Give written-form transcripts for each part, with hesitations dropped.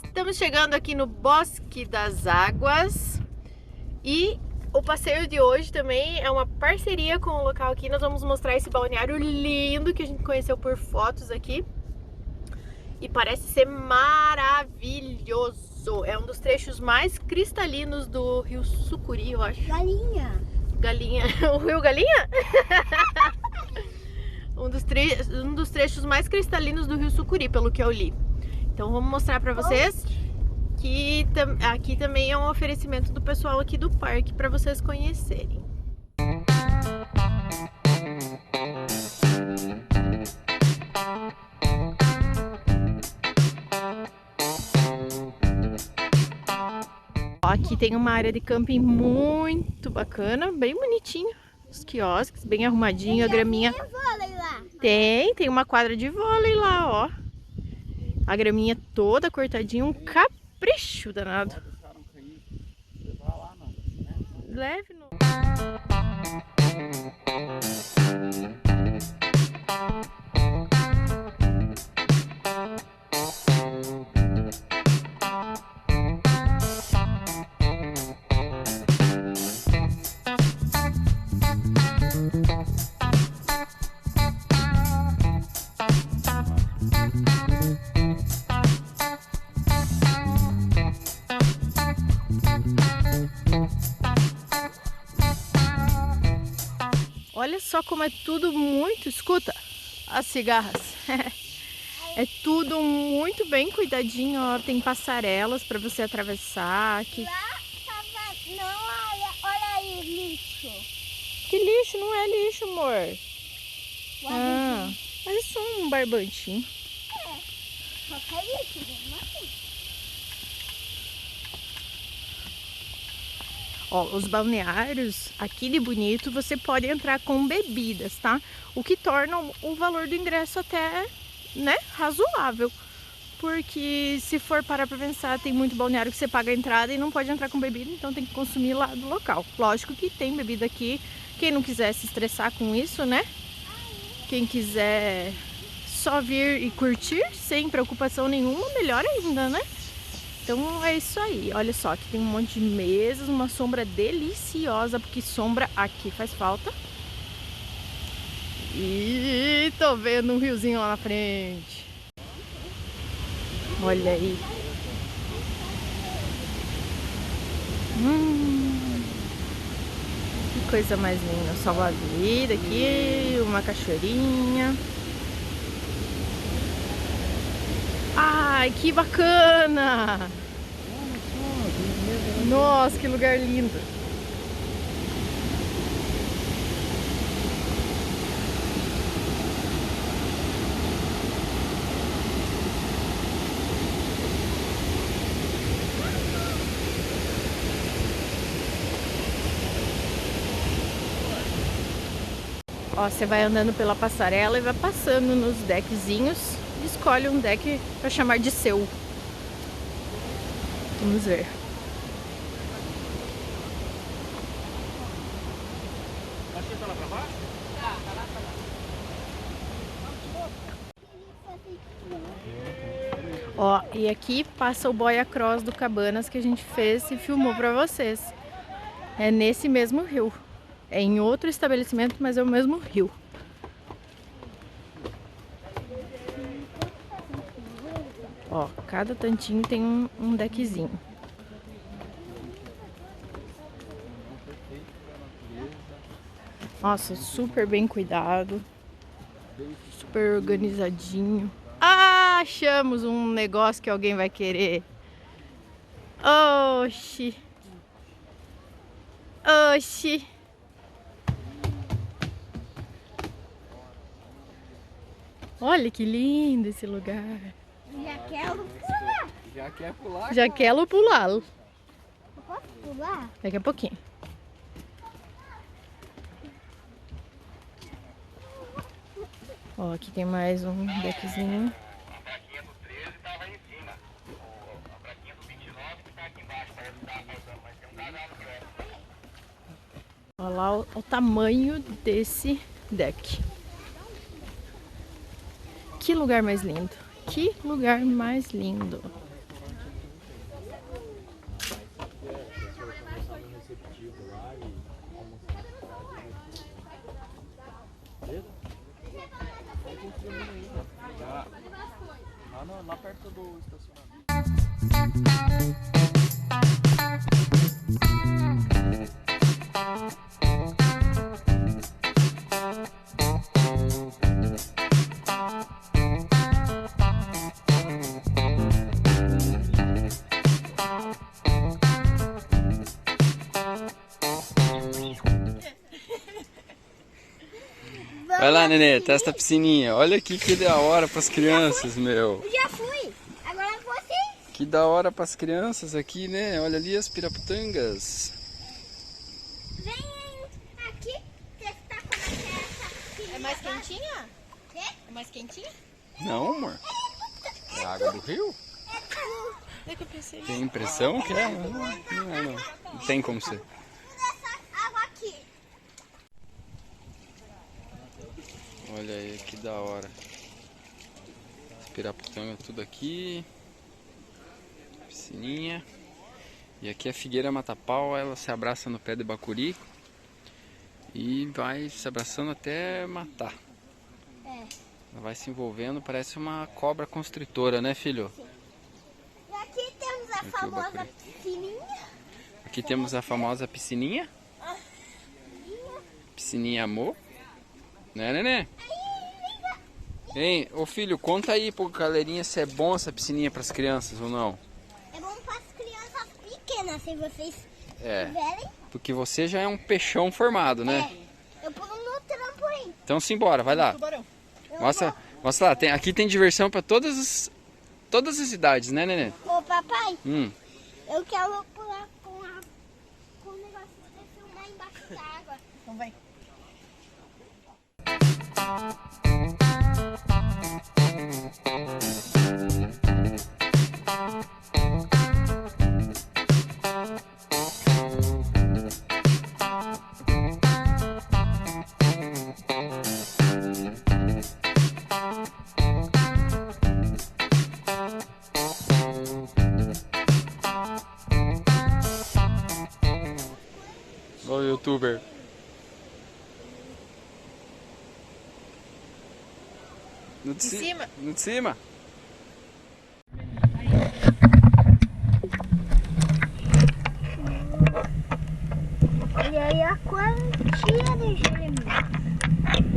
Estamos chegando aqui no Bosque das Águas e o passeio de hoje também é uma parceria com o local aqui. Nós vamos mostrar esse balneário lindo que a gente conheceu por fotos aqui e parece ser maravilhoso. É um dos trechos mais cristalinos do Rio Sucuri, eu acho. Galinha. Galinha. O Rio Galinha? um dos trechos mais cristalinos do Rio Sucuri, pelo que eu li. Então vamos mostrar pra vocês que aqui também é um oferecimento do pessoal aqui do parque para vocês conhecerem. Aqui tem uma área de camping muito bacana, bem bonitinho. Os quiosques, bem arrumadinho, a graminha. Tem vôlei lá. Tem uma quadra de vôlei lá, ó. A graminha toda cortadinha, um capricho danado. Leve no... Olha só como é tudo muito... Escuta as cigarras. É tudo muito bem cuidadinho, ó. Tem passarelas para você atravessar aqui. Lá tava... Não, olha aí, lixo. Que lixo? Não é lixo, amor. Ah, mas é só um barbantinho. só que é lixo, mesmo assim. Ó, os balneários aqui de Bonito você pode entrar com bebidas, tá? O que torna o valor do ingresso até, né, razoável. Porque se for parar pra pensar, tem muito balneário que você paga a entrada e não pode entrar com bebida, então tem que consumir lá do local. Lógico que tem bebida aqui, quem não quiser se estressar com isso, né? Quem quiser só vir e curtir sem preocupação nenhuma, melhor ainda, né? Então é isso aí, olha só, aqui tem um monte de mesas, uma sombra deliciosa, porque sombra aqui faz falta. E tô vendo um riozinho lá na frente. Olha aí. Que coisa mais linda, salva-vida aqui, uma cachoeirinha. Ai, que bacana! Nossa, que lugar lindo! Ó, você vai andando pela passarela e vai passando nos deckzinhos. Escolhe um deck para chamar de seu. Vamos ver. Aqui tá lá pra baixo? Tá lá pra baixo. Ó, e aqui passa o boia cross do Cabanas que a gente fez e filmou para vocês. É nesse mesmo rio. É em outro estabelecimento, mas é o mesmo rio. Ó, cada tantinho tem um deckzinho. Nossa, super bem cuidado. Super organizadinho. Ah, achamos um negócio que alguém vai querer. Oxi. Oxi. Olha que lindo esse lugar. Já quero pular. Já quer pular? Já quero pulá-lo. Eu posso pular? Daqui a pouquinho. Ó, aqui tem mais um deckzinho. A plaquinha do 13 tava aí em cima. A plaquinha do 29 que tá aqui embaixo. Parece que tá faltando, mas tem um casal no pé. Olha lá o tamanho desse deck. Que lugar mais lindo. Que lugar mais lindo. Lá perto do estacionamento. Vai lá, Nenê, testa a piscininha. Olha aqui que da hora pras crianças, meu. Já fui. Agora vocês. Que da hora pras crianças aqui, né? Olha ali as piraputangas. Vem aqui testar como é que é essa piscina. É mais quentinha? Quê? É mais quentinha? Não, amor. É água do rio. É que eu pensei. Tem impressão que é? Não é, não. Não tem como ser. Essa água aqui. Olha aí, que da hora. As piraputangas tudo aqui. Piscininha. E aqui a figueira mata-pau, ela se abraça no pé de bacuri. E vai se abraçando até matar. É. Ela vai se envolvendo, parece uma cobra constritora, né, filho? E aqui temos a Aqui o famosa bacuri. piscininha. Aqui temos a famosa piscininha. Piscininha amor. Né, Nenê? Hein, ô filho, conta aí pro galerinha se é bom essa piscininha pras crianças ou não. É bom para as crianças pequenas, se vocês É, tiverem. porque você já é um peixão formado, né? É. Eu pulo no trampolim. Então simbora, vai lá. Tubarão. Mostra lá, aqui tem diversão pra todas as idades, né, Nenê? Ô papai, Hum. eu quero pular com o negócio desse lá embaixo da água. Então vai. Ô, youtuber. No de cima? No de cima. Olha aí a quantia de gelo.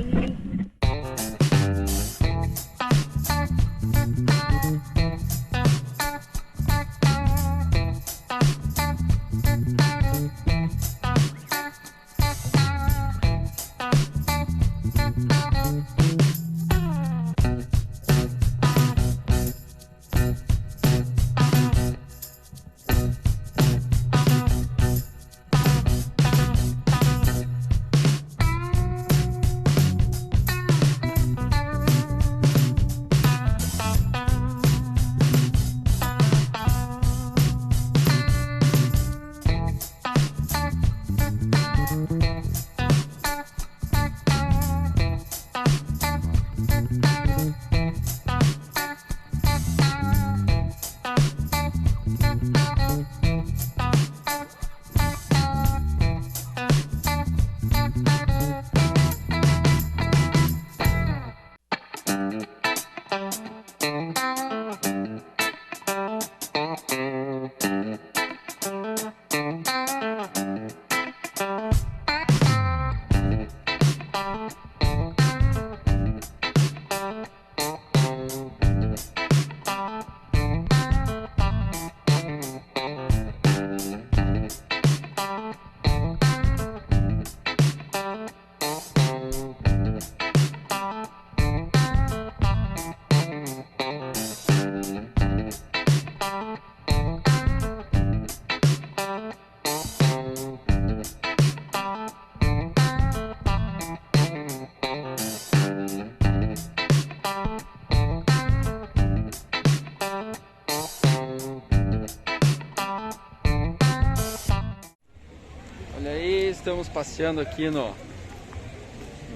estamos passeando aqui no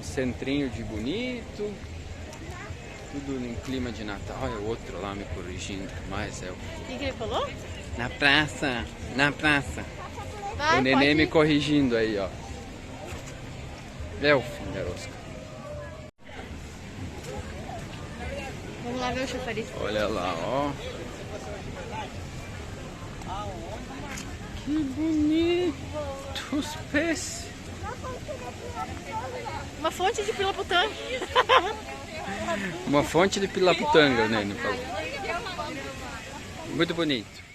centrinho de Bonito. Tudo em clima de Natal. Olha o outro lá me corrigindo. Mas é o... O que ele falou? Na praça. Na praça. Vai, O neném pode me ir. corrigindo aí, ó. É o fim da rosca. Vamos lá ver o chafariz. Olha lá, ó. Que bonito os peixes. Uma fonte de pilaputanga. Uma fonte de pilaputanga, né? Muito bonito.